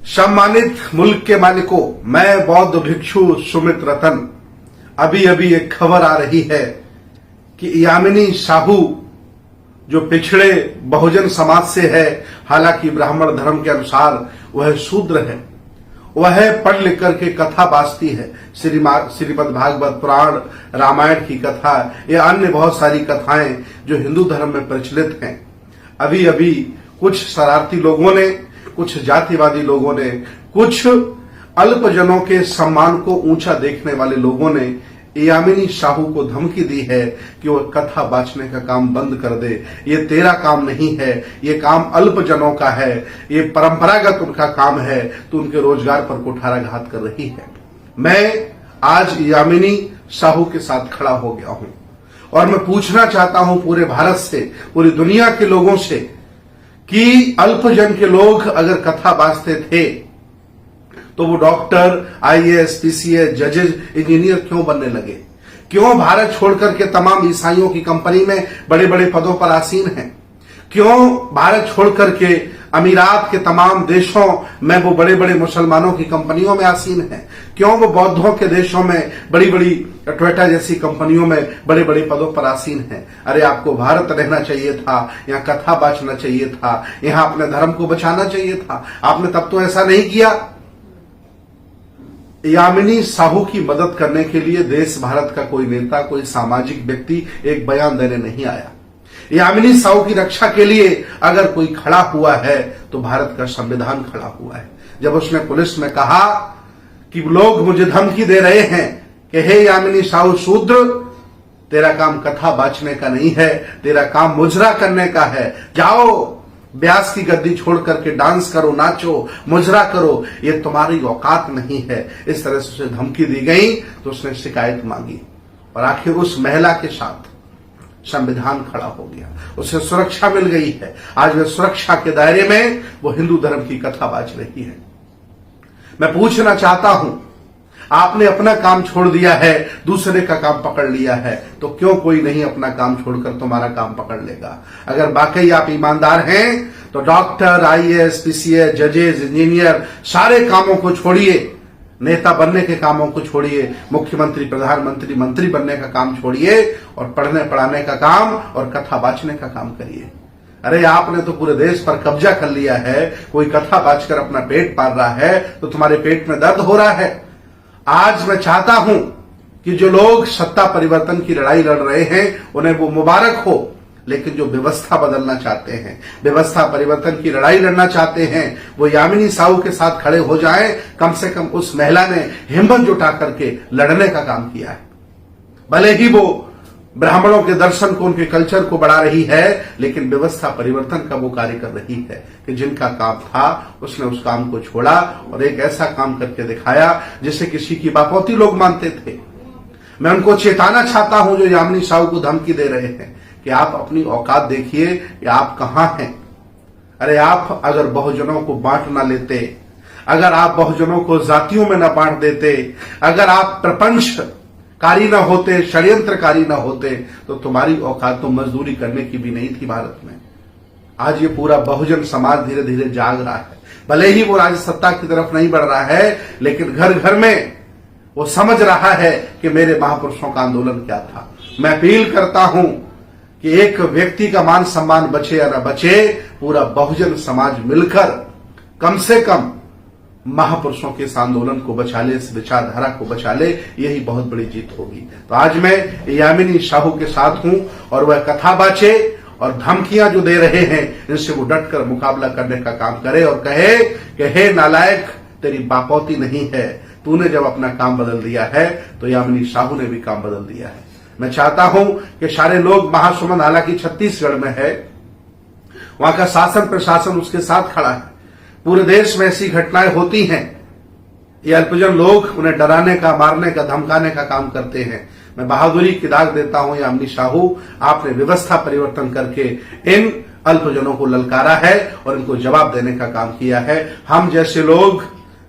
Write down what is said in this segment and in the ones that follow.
सम्मानित मुल्क के मालिकों, मैं बौद्ध भिक्षु सुमित रतन। अभी अभी एक खबर आ रही है कि यामिनी साहू जो पिछड़े बहुजन समाज से है, हालांकि ब्राह्मण धर्म के अनुसार वह शूद्र है, वह पढ़ लिख करके कथा बाजती है। श्रीमद् भागवत पुराण, रामायण की कथा या अन्य बहुत सारी कथाएं जो हिंदू धर्म में प्रचलित हैं। अभी अभी कुछ शरारती लोगों ने, कुछ जातिवादी लोगों ने, कुछ अल्पजनों के सम्मान को ऊंचा देखने वाले लोगों ने यामिनी साहू को धमकी दी है कि वह कथा बांचने का काम बंद कर दे। ये तेरा काम नहीं है, ये काम अल्पजनों का है, ये परंपरागत उनका काम है, तो उनके रोजगार पर कुठाराघात कर रही है। मैं आज यामिनी साहू के साथ खड़ा हो गया हूं और मैं पूछना चाहता हूं पूरे भारत से, पूरी दुनिया के लोगों से कि अल्पजन के लोग अगर कथा बाजते थे तो वो डॉक्टर, आईएएस, पीसीएस, जजेस, इंजीनियर क्यों बनने लगे? क्यों भारत छोड़कर के तमाम ईसाइयों की कंपनी में बड़े बड़े पदों पर आसीन हैं? क्यों भारत छोड़कर के अमीरात के तमाम देशों में वो बड़े बड़े मुसलमानों की कंपनियों में आसीन हैं? क्यों वो बौद्धों के देशों में बड़ी बड़ी टोयोटा जैसी कंपनियों में बड़े बड़े पदों पर आसीन हैं? अरे आपको भारत रहना चाहिए था, यहाँ कथा बांचना चाहिए था, यहाँ अपने धर्म को बचाना चाहिए था। आपने तब तो ऐसा नहीं किया। यामिनी साहू की मदद करने के लिए देश भारत का कोई नेता, कोई सामाजिक व्यक्ति एक बयान देने नहीं आया। यामिनी साहू की रक्षा के लिए अगर कोई खड़ा हुआ है तो भारत का संविधान खड़ा हुआ है। जब उसने पुलिस में कहा कि लोग मुझे धमकी दे रहे हैं कि हे यामिनी साहू शूद्र, तेरा काम कथा बांचने का नहीं है, तेरा काम मुजरा करने का है, जाओ ब्यास की गद्दी छोड़ करके डांस करो, नाचो, मुजरा करो, ये तुम्हारी औकात नहीं है। इस तरह से उसे धमकी दी गई तो उसने शिकायत मांगी और आखिर उस महिला के साथ संविधान खड़ा हो गया, उसे सुरक्षा मिल गई है। आज वह सुरक्षा के दायरे में वो हिंदू धर्म की कथा बाज रही है। मैं पूछना चाहता हूं, आपने अपना काम छोड़ दिया है, दूसरे का काम पकड़ लिया है, तो क्यों कोई नहीं अपना काम छोड़कर तुम्हारा काम पकड़ लेगा? अगर वाकई आप ईमानदार हैं तो डॉक्टर, आईएएस, पीसीएस, जजेस, इंजीनियर सारे कामों को छोड़िए, नेता बनने के कामों को छोड़िए, मुख्यमंत्री, प्रधानमंत्री, मंत्री बनने का काम छोड़िए और पढ़ने पढ़ाने का काम और कथा बांचने का काम करिए। अरे आपने तो पूरे देश पर कब्जा कर लिया है। कोई कथा बांचकर अपना पेट पाल रहा है तो तुम्हारे पेट में दर्द हो रहा है। आज मैं चाहता हूं कि जो लोग सत्ता परिवर्तन की लड़ाई लड़ रहे हैं उन्हें वो मुबारक हो, लेकिन जो व्यवस्था बदलना चाहते हैं, व्यवस्था परिवर्तन की लड़ाई लड़ना चाहते हैं, वो यामिनी साहू के साथ खड़े हो जाएं। कम से कम उस महिला ने हिम्मत जुटा करके लड़ने का काम किया है। भले ही वो ब्राह्मणों के दर्शन को, उनके कल्चर को बढ़ा रही है, लेकिन व्यवस्था परिवर्तन का वो कार्य कर रही है कि जिनका काम था उसने उस काम को छोड़ा और एक ऐसा काम करके दिखाया जिसे किसी की बापौती लोग मानते थे। मैं उनको चेताना चाहता हूं जो यामिनी साहू को धमकी दे रहे हैं कि आप अपनी औकात देखिए कि आप कहां हैं। अरे आप अगर बहुजनों को बांट ना लेते, अगर आप बहुजनों को जातियों में न बांट देते, अगर आप प्रपंचकारी न होते, षड्यंत्रकारी न होते, तो तुम्हारी औकात तो मजदूरी करने की भी नहीं थी भारत में। आज ये पूरा बहुजन समाज धीरे धीरे जाग रहा है। भले ही वो राज्य सत्ता की तरफ नहीं बढ़ रहा है, लेकिन घर घर में वो समझ रहा है कि मेरे महापुरुषों का आंदोलन क्या था। मैं अपील करता हूं कि एक व्यक्ति का मान सम्मान बचे या न बचे, पूरा बहुजन समाज मिलकर कम से कम महापुरुषों के इस आंदोलन को बचा ले, इस विचारधारा को बचा ले, यही बहुत बड़ी जीत होगी। तो आज मैं यामिनी साहू के साथ हूं और वह कथा बाचे और धमकियां जो दे रहे हैं इनसे वो डटकर मुकाबला करने का काम करे और कहे कि हे नालायक, तेरी बापौती नहीं है, तूने जब अपना काम बदल दिया है तो यामिनी साहू ने भी काम बदल दिया है। मैं चाहता हूं कि सारे लोग, महासुमन हालांकि छत्तीसगढ़ में है, वहां का शासन प्रशासन उसके साथ खड़ा है। पूरे देश में ऐसी घटनाएं होती हैं, ये अल्पजन लोग उन्हें डराने का, मारने का, धमकाने का काम करते हैं। मैं बहादुरी की दाग देता हूं यामिनी साहू, आपने व्यवस्था परिवर्तन करके इन अल्पजनों को ललकारा है और इनको जवाब देने का काम किया है। हम जैसे लोग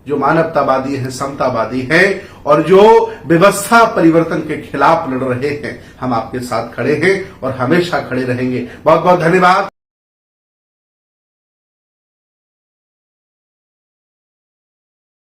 जो मानवतावादी हैं, समतावादी हैं और जो व्यवस्था परिवर्तन के खिलाफ लड़ रहे हैं, हम आपके साथ खड़े हैं और हमेशा खड़े रहेंगे। बहुत बहुत धन्यवाद।